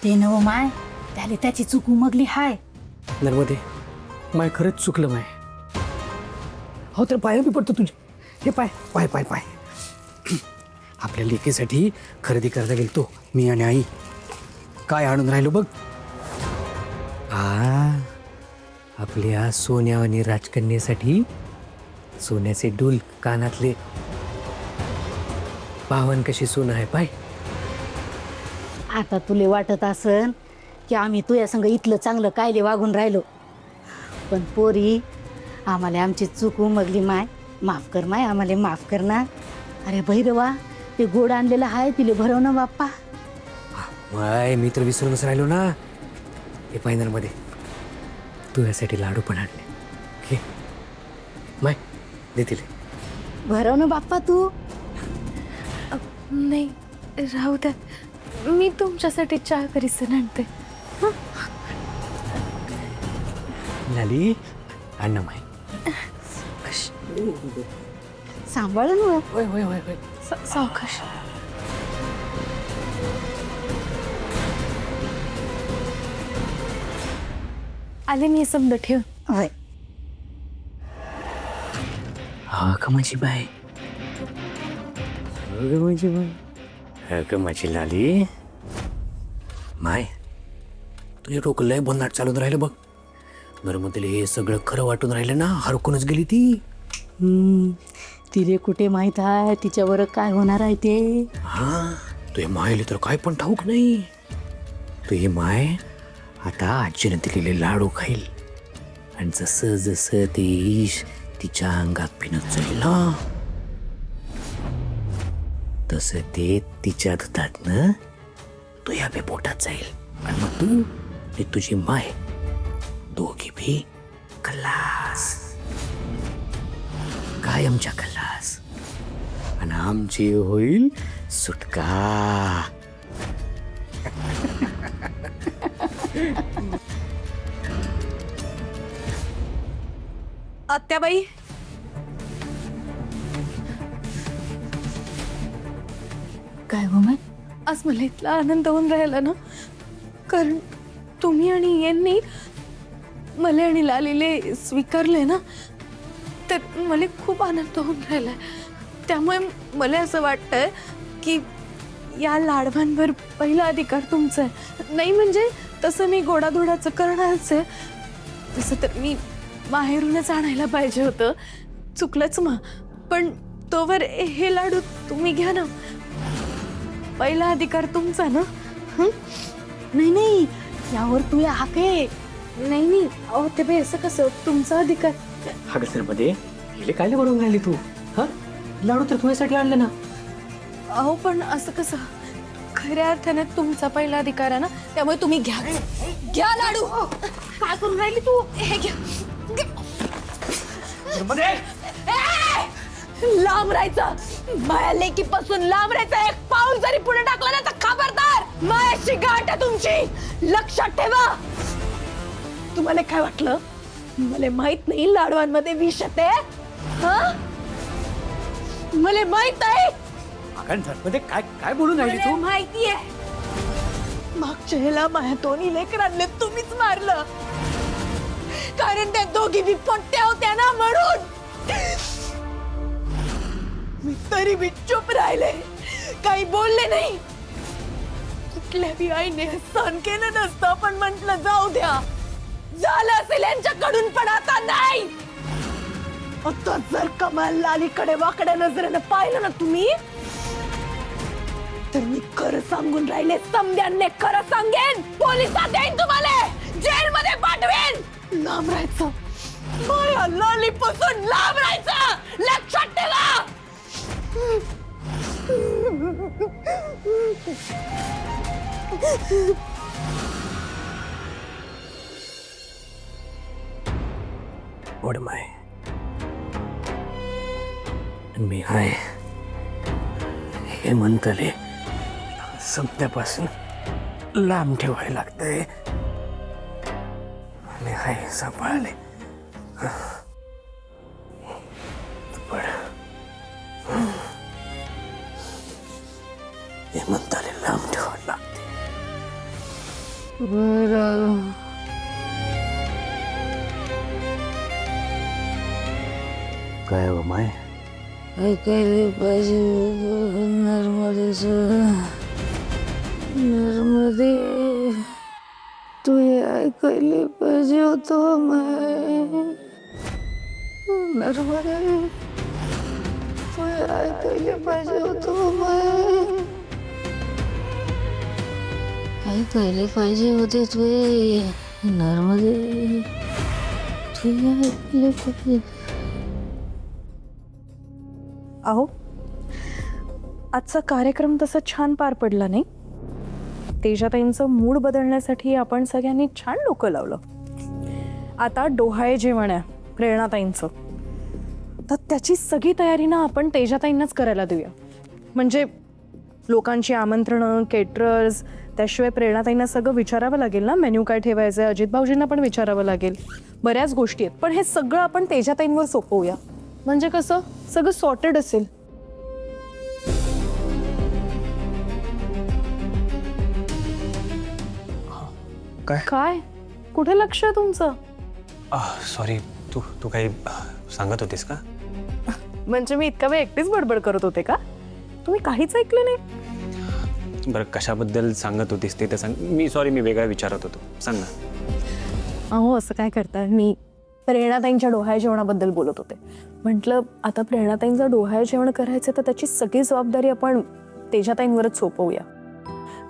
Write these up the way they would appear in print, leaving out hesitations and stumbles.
ते नव माय त्याला त्याची चूक उमगली हाय. नर्मदे माय खरंच चुकलं माय. हो तर पाया बी पडतो तुझे. हे पाय पाय पाय पाय. आपल्या लेकीसाठी खरेदी करायला गेलतो मी आणि आई. काय आणून राहिलो बघ. आपल्या सोन्या आणि राजकन्यासाठी सोन्याचे डूल कानातले. पावन कशी सोनं आहे पाय. आता तुले वाटत असन की आम्ही तुझ्या संग इथलं चांगलं कायले वागून राहिलो, पण पोरी आम्हाला आमची चूक उमगली माय. माफ कर माय, आम्हाला माफ कर ना. अरे भैरवा ते गोड आणलेलं आहे तिले भरव ना बाप्पा. माय मी तर विसरूनच राहिलो ना. हे फायनलमध्ये तुझ्यासाठी लाडू पण आणले. घे माय देतील. भरव ना बाप्पा तू. नाही राहू द्या, मी तुमच्यासाठी चहा करीसन आणते. लाली अण्णा माय. सांभाळून व. होय होय होय होय. सावकाश. आले मी समजा ठेव. होय हा का माझी बाई. माझी बाई. हा का माझी लाली. माय तुझे डोकं लय भन्नाट चालून राहिलं बघ. नर्मदेला हे सगळं खरं वाटून राहिलं ना. हरकूनच गेली ती. तिले कुठे माहित आहे तिच्यावर काय होणार आहे ते. हा तुझे मायले तर काय पण ठाऊक नाही. तुझी माय आता आजीने दिलेले लाडू खाईल आणि जसं जसं ते ईश तिच्या अंगात पिणं जाईल ना तसं ते तिच्या दुधातनं तुझ्या बी पोटात जाईल आणि मग तू आणि तुझी माय दोघी भी खल्लास. कायमच्या खल्लास. आणि आमची होईल सुटका. आत्याबाई, काय हो माय. आज मला इतका आनंद होऊन राहिला ना, कारण तुम्ही आणि यांनी मला आणि लालीले स्वीकारले ना, तर मला खूप आनंद होऊन राहिलाय. त्यामुळे मला असं वाटतंय की या लाडवांवर पहिला अधिकार तुमचा आहे. नाही म्हणजे तसं मी गोडाधोडाचं करणारच आहे. तसं तर मी बाहेरूनच आणायला पाहिजे होतं. चुकलंच मग. पण तोवर हे लाडू तुम्ही घ्या ना. पहिला अधिकार तुमचा ना. नाही नाही यावर तू या हाके. नाही नाही अहो ते बाई असं कसं तुमचा अधिकार. मध्ये गेले कायले बनवून राहिली तू. हा लाडू तर तुझ्यासाठी आणले ना. अहो पण असं कसं, खऱ्या अर्थाने तुमचा पहिला अधिकार आहे ना, त्यामुळे तुम्ही घ्या. घ्या लाडू. काय करून राहिली तू. हे घ्या. लांब राहायचं. माया लेकीपासून लांब राहायचं. एक पाऊल जरी पुढे टाकलं ना तर खबरदार. मायाशी गाठ आहे तुमची, लक्षात ठेवा. तुम्हाला काय वाटलं मला माहित नाही लाडवांमध्ये विष येते. मला माहित आहे. मध्ये काय काय बोलून राहिली मला तू. माहितीये. मागच्या ह्याला माझ्या दोन्ही लेकरांना तुम्हीच मारलं, कारण त्या दोघी बी पोट्ट्या होत्या ना म्हणून. मी तरी बी चुप राहिले, काही बोलले नाही. कुठल्या बी आईने सहन केलं नसतं, पण म्हटलं जाऊ द्या. झालं असेल यांच्याकडून, पण आता नाही. आता जर कमाल लालीकडे वाकड्या नजरेनं पाहिलं ना तुम्ही, तर मी खरं सांगून राहिले. समद्यांने खरं सांगेन. पोलिसात देईन तुम्हाला. जेलमध्ये पाठवेन. लांब राहायचं. माया लालीपासून लांब राहायचं. लक्षात ठेवा. ओढ माय मी हाय हे म्हणतले संपल्यापासून लांब ठेवायला लागतंय. मी हाय सांभाळले. पण हे म्हणताले लांब ठेवायला लागते. काय हो माय? ऐकायला पाहिजे नर्मदे तू हे ऐकायला पाहिजे होतं नर्मदे तू हे ऐकायला पाहिजे होतं ऐकायला पाहिजे होते तू नर्मदे तू ऐकले पाहिजे. अहो आजचा कार्यक्रम तसा छान पार पडला नाही. तेजाताईंचं मूड बदलण्यासाठी आपण सगळ्यांनी छान डोकं लावलं. आता डोहाळे जेवण आहे प्रेरणाताईंचं, तर त्याची सगळी तयारी ना आपण तेजाताईंनाच करायला देऊया. म्हणजे लोकांची आमंत्रणं, केटरर्स, त्याशिवाय प्रेरणाताईंना सगळं विचारावं लागेल ना, मेन्यू काय ठेवायचं आहे, अजित भाऊजींना पण विचारावं लागेल, बऱ्याच गोष्टी आहेत. पण हे सगळं आपण तेजाताईंवर सोपवूया, म्हणजे कसं सगळं सॉर्टेड असेल. काय कुठे लक्ष आहे तुमचं? सॉरी, तू तू काही सांगत होतीस का? म्हणजे मी इतका वेळ एकटीच बडबड करत होते का? तुम्ही काहीच ऐकलं नाही? बरं, कशाबद्दल सांगत होतीस ते तर सांग. मी वेगळा विचारत होतो, सांग ना. अहो असं काय करता, मी प्रेरणाताईंच्या डोहाळे जेवणाबद्दल बोलत होते. म्हटलं आता प्रेरणाताईंचं डोहाळे जेवण करायचं तर त्याची सगळी जबाबदारी आपण तेजाताईंवरच सोपवूया.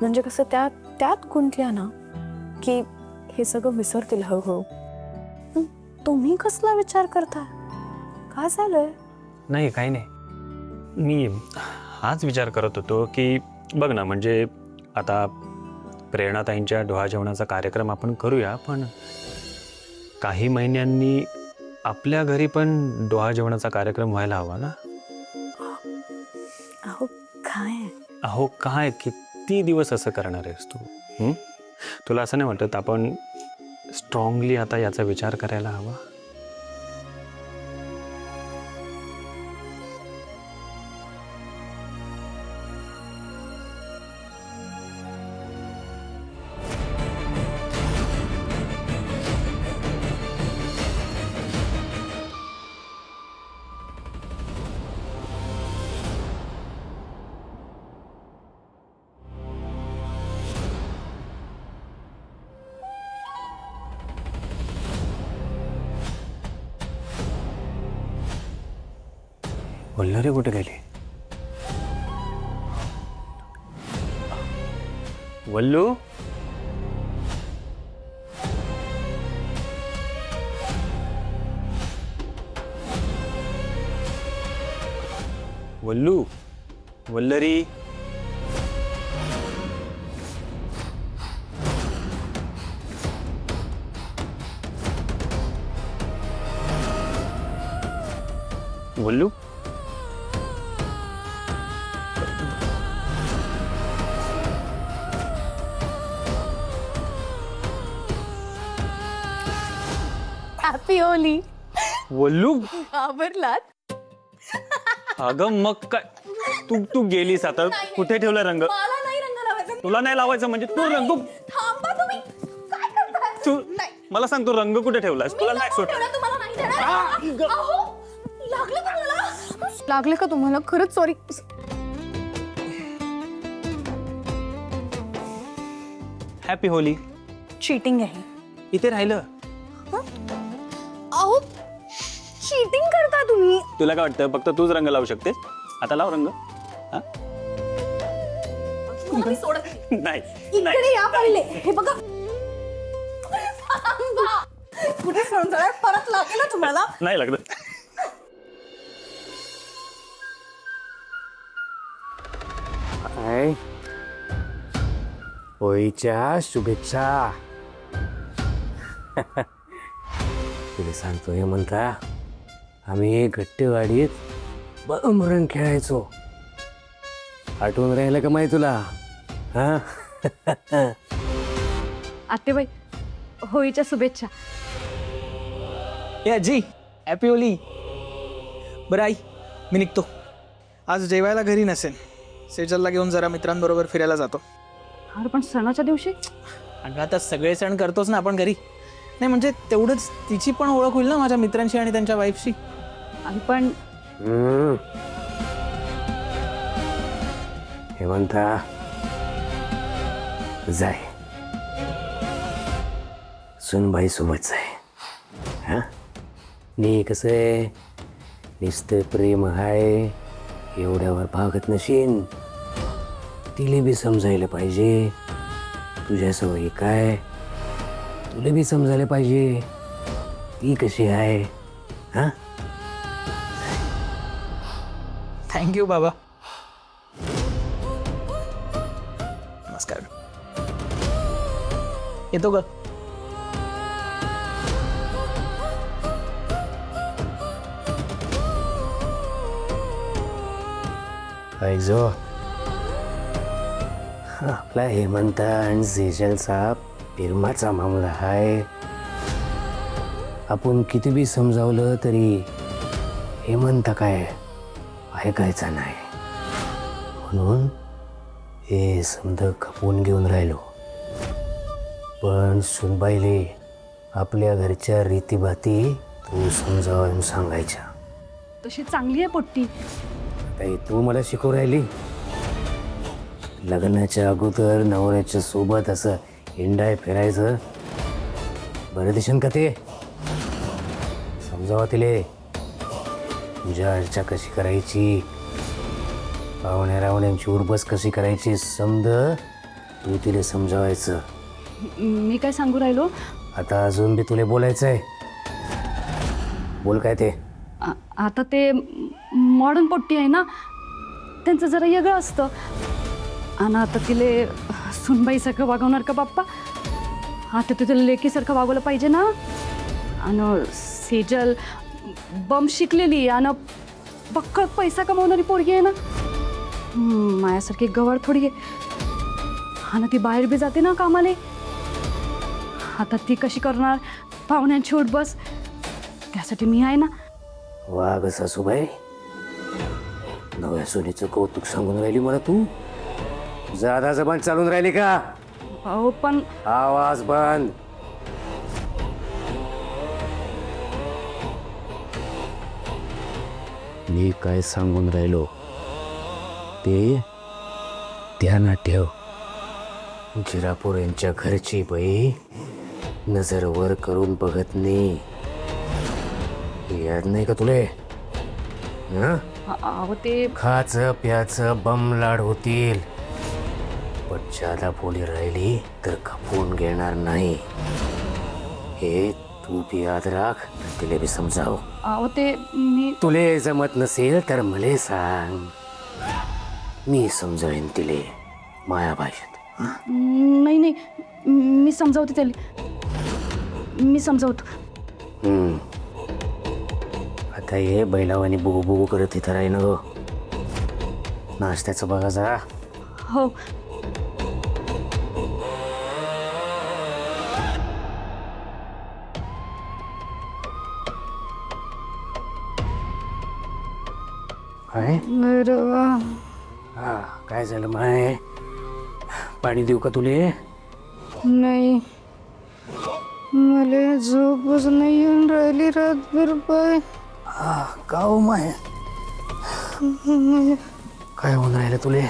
म्हणजे कसं त्यात गुंतल्या ना की हे सगळं विसरतील हळूहळू. तुम्ही कसला विचार करता? काय झालंय? नाही, काही नाही. मी हाच विचार करत होतो की बघ ना, म्हणजे आता प्रेरणाताईंच्या डोहाळे जेवणाचा कार्यक्रम आपण करूया, पण काही महिन्यांनी आपल्या घरी पण डोहाळे जेवणाचा कार्यक्रम व्हायला हवा ना. अहो काय किती दिवस असं करणार आहेस तू? तुला असं नाही वाटत आपण स्ट्रॉंगली आता याचा विचार करायला हवा? वल्लरी कुठे गेली? वल्लू, वल्लू, वल्लरी. वल्लू, हॅपी होली. वल्लू, आवरलात? अगं मग काय, तू गेलीस आता. कुठे ठेवला रंग? मला नाही रंग लावायचा. तुला नाही लावायचं म्हणजे तू रंग, थांबा तुम्ही. काय करताय? तू मला सांग, तू रंग कुठे ठेवलास? तुला नाही सोड. तुम्हाला नाही देणार. अहो, लागलं तुम्हाला? लागले का तुम्हाला? खरंच सॉरी. Happy Holy. चीटिंग आहे. इथे राहिलं. अहो चीटिंग करता तुम्ही. तुला काय वाटतं फक्त तूच रंग लावू शकतेस? आता लाव रंग. हा? तुम्ही सोडत नाही. नाही, इकडे या पहिले. हे बघा. कुठे समजा परत लागेल ना तुम्हाला. नाही लागत. होळीच्या शुभेच्छा. तुला सांगतो हे म्हणता, आम्ही गट्टेवाडीत बम रंग खेळायचो. आठवण राहिलं का माही तुला? हा. आतेबाई होळीच्या शुभेच्छा. ए आजी, हॅपी होली. बरं आई, मी निघतो. आज जेवायला घरी नसेल. सेजलला घेऊन जरा मित्रांबरोबर फिरायला जातो. अरे पण सणाच्या दिवशी अगं आता सगळे सण करतोच ना आपण घरी. नाही म्हणजे तेवढंच तिची पण ओळख होईल ना माझ्या मित्रांशी आणि त्यांच्या वाईफशी. आणि पण हेमंता जाय, सुनबाई सोबत जाय. हा नी कसं आहे, नुसतं प्रेम आहे एवढ्यावर भागत नशीन. तिला बी समजायला पाहिजे तुझ्या सवयी काय, तुला बी समजायला पाहिजे ती कशी आहे. हा थँक्यू बाबा. नमस्कार. येतो ग. जो आपला हेमंत आणि सेजलचा प्रेमाचा मामला आहे. आपण किती बी समजावलं तरी हेमंत काय ऐकायचा नाही, म्हणून हे समज खपवून घेऊन राहिलो. पण सुनबाईले आपल्या घरच्या रीतीभाती तू समजावून सांगायच्या. तशी चांगली आहे पोट्टी. ताई तू मला शिकवू राहिली. लग्नाच्या अगोदर नवऱ्याच्या सोबत असं हिंडाय फिरायचं बरं दिसेल का ते? समजावा तिले तुझ्या अर्चा कशी करायची, पाहुण्या रावण्यांची उरबस कशी करायची समज तू तिला समजावायचं. मी काय सांगू राहिलो, आता अजून बी तुला बोलायचं आहे. बोल काय ते. आता ते मॉडर्न पोट्टी आहे ना, त्यांचं जरा वेगळं असतं. आणि आता तिले सुनबाईसारखं वागवणार का बाप्पा? आता ते तिला लेकीसारखं वागवलं पाहिजे ना. आणि सेजल बम शिकलेली आणि पक्कड पैसा कमवणारी पोरगी आहे ना. माझ्यासारखी गवार थोडी आहे. आणि ती बाहेर बी जाते ना कामाले. आता ती कशी करणार पाहुण्यांची उठबस? त्यासाठी मी आहे ना. वाघ सासूबाई, नव्या सोनीचं कौतुक सांगून राहिली मला तू. जादा जबान चालून राहिली का? हो पण आवाज बंद. मी काय सांगून राहिलो ते ध्यानात ठेव. जिरापूर यांच्या घरची बाई नजर वर करून बघत नाही. याद नाही का तुले? अहो ते खाचं प्याचं बमलाड होतील, पण ज्यादा बोली राहिली तर खपवून घेणार नाही. हे तू बी याद राख, तिला बी समजाव. अहो ते मी तुले जमत नसेल तर मले सांग, मी समजावीन तिले माया भाषेत. नाही नाही, मी समजावते त्याला, मी समजावतो. आता हे बैलावानी बुगू बुगू करत इथं राही ना गो. नाश्त्याचं बघा जरा. हो काय? हा काय झालं माय? पाणी देऊ का तुले? नाही, मला झोपच नाही येऊन राहिली रातभर. पाय का हो माय? काय होऊन राहिलं तुले?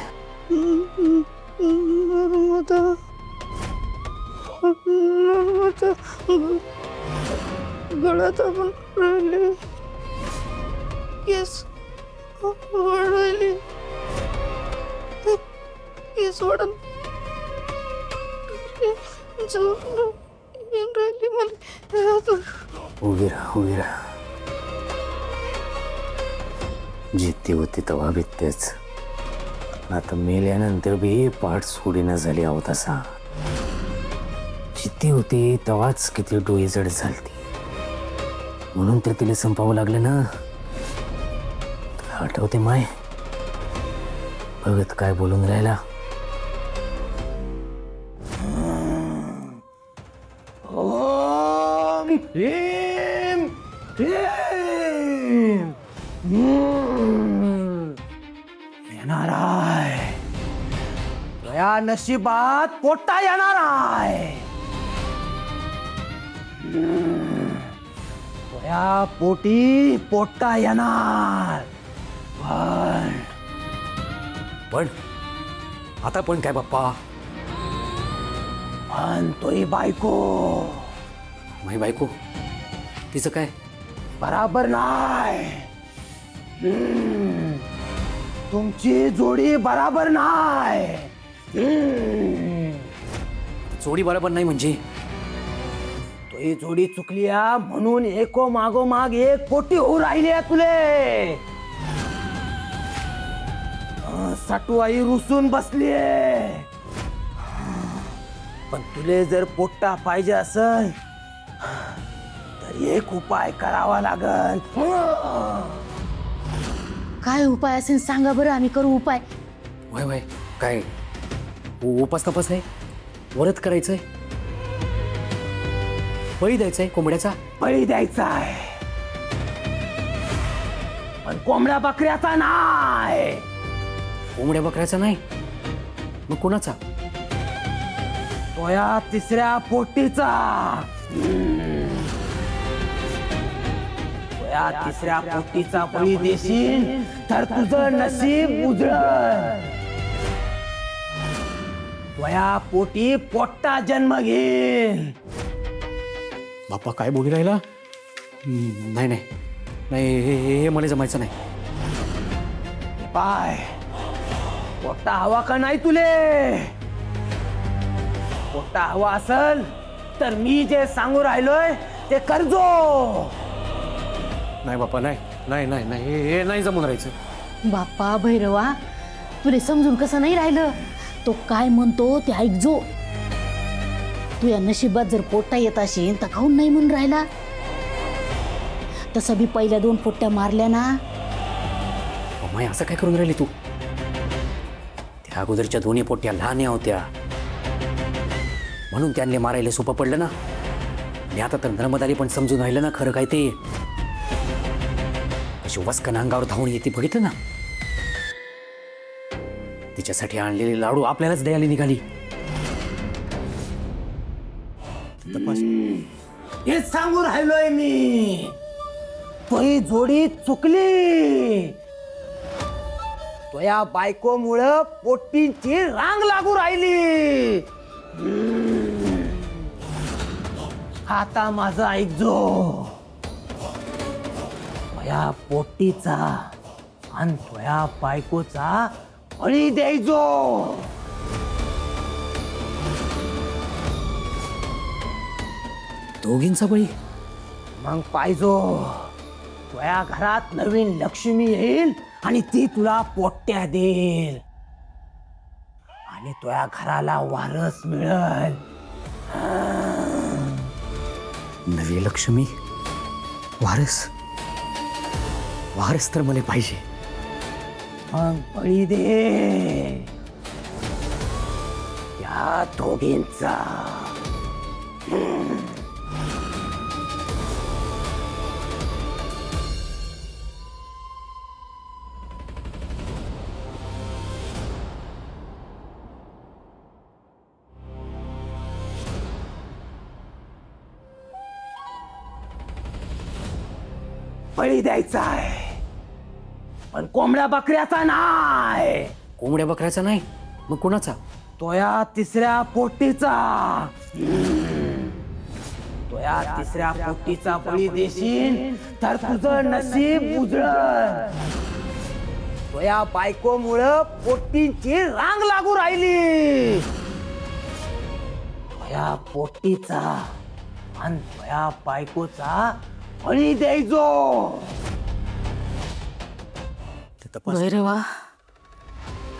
गळ्यात आपण राहिले, केस वाढवली, केस वाढून राहिली मला. उभी राहा, उभी राहा. जिद्दी होती तेव्हा बी तेच, आता मेल्यानंतर बी पाठ सोडीना झाली आहो तसा. जिद्दी होती तेव्हाच किती डोळे जड झालती, म्हणून तर तिला संपावं लागलं ना. तुला आठवते माय भगत काय बोलून राहिला? येणार आहे, या नशिबात पोटा येणार आहे. या पोटी पोट्टा येणार पण आता पण काय बाप्पा? पण तोही बायको माही बायको तिचं काय? बराबर नाही. तुमची जोडी बराबर नाही. जोडी बरोबर नाही म्हणजे? तोही जोडी चुकली म्हणून एको मागोमाग एक पोटी होऊ राहिली तुले. साटूआई रुसून बसलीये. पण तुले जर पोट्टा पाहिजे असेल तर एक उपाय करावा लागल. काय उपाय असेल सांगा बरं, आम्ही करू उपाय. वय वय काय उपास तपास आहे? व्रत करायचंय? बळी द्यायचंय कोंबड्याचा? बळी द्यायचा आहे पण कोंबड्या बकऱ्याचा नाही. कोंबड्या बकऱ्याचा नाही मग कोणाचा? तो या तिसऱ्या पोटीचा. तो या तिसऱ्या पोटीचा बळी देशील तर तुझं नशीब उजळल. तो या पोटी पोट्टा जन्म घेईल. बाप्पा काय बोली राहिला? नाही नाही नाही हे मला जमायचं नाही. पाय पोट्टा हवा का नाही तुले? पोट्टा हवा असल तर मी जे सांगू राहिलोय ते करजो. नाही बाप्पा नाही नाही नाही नाही हे नाही जमून राहायचं. बाप्पा भैरवा, तुले समजून कसं नाही राहिलं? तो काय म्हणतो ते ऐकजो. तू या नशिबात जर पोट्टा येत असेल तर खाऊन नाही म्हणून राहिला. तसं बी पहिल्या 2 पोट्ट्या मारल्या ना. माय असं काय करून राहिली तू? त्या अगोदरच्या दोन्ही पोट्या लहान होत्या म्हणून त्यांना मारायला सोपं पडलं ना. आणि आता तर नर्मदाली पण समजून राहिलं ना खरं काय ते. अशी वस्कन अंगावर धावून येते बघितलं ना. तिच्यासाठी आणलेले लाडू आपल्यालाच द्यायला निघाली. हे सांगू राहिलोय मी. तोही जोडी चुकली. तो या बायकोमुळं पोटींची रांग लागू राहिली. आता माझं ऐकजो. या पोटीचा आणि तुया बायकोचा बळी द्यायचो. दोघींचा बळी? मग पाहिजो तुया घरात नवीन लक्ष्मी येईल आणि ती तुला पोट्ट्या देईल आणि तुया घराला वारस मिळेल. नवी लक्ष्मी? वारस? वारस तर मला पाहिजे. मग बळी दे या दोघींचा. बळी द्यायचा आहे पण कोंबड्या बकऱ्याचा नाही. कोंबड्या बकऱ्याचा नाही मग कोणाचा? तो या तिसऱ्या पोटीचा. तो या तिसऱ्या पोटीचा बळी देशील तर तुझं नशीब उजळल. तो या बायकोमुळं पोटींची रांग लागू राहिली. तो या पोटीचा आणि तो या बायकोचा बळी द्यायचो. भैरवा,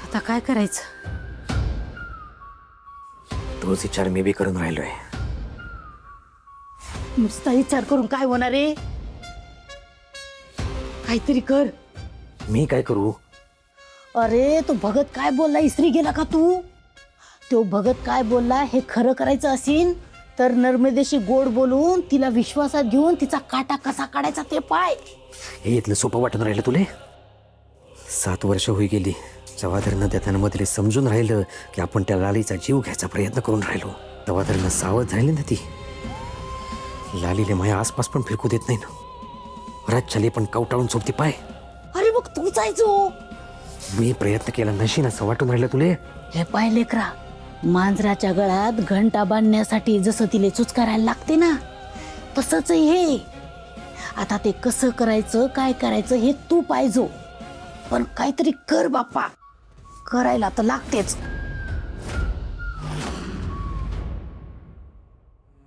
आता काय करायचं? तोच विचार मी बी करून राहिलोय. नुसता विचार करून काय होणार रे? काहीतरी कर. मी काय करू? अरे तो भगत काय बोलला, इस्त्री गेला का तू? तो भगत काय बोलला हे खरं करायचं असेल तर नर्मदेशी गोड बोलून तिला विश्वासात घेऊन तिचा काटा कसा काढायचा ते पाय. हे इथलं सोपं वाटून राहिलं तुले? 7 वर्ष होई गेली जवाधर नद्यामध्ये समजून राहिलं की आपण त्या लालीचा जीव घ्यायचा प्रयत्न करून राहिलो. जवाधरनं सावध झाली ना ती. लालीले माझ्या आसपास पण फिरकू देत नाही ना. राज्याले पण कवटाळून झोपते पाय. अरे मग तू जायचो. मी प्रयत्न केला नशीन असं वाटून राहिलं तुले. हे पाय लेकरा, मांजराच्या गळ्यात घंटा बांधण्यासाठी जसं तिले चुचकारायला लागते ना, तसंच हे. आता ते कसं करायचं, काय करायचं हे तू पाहिजो, पण काहीतरी कर बाप्पा. करायला तर लागतेच.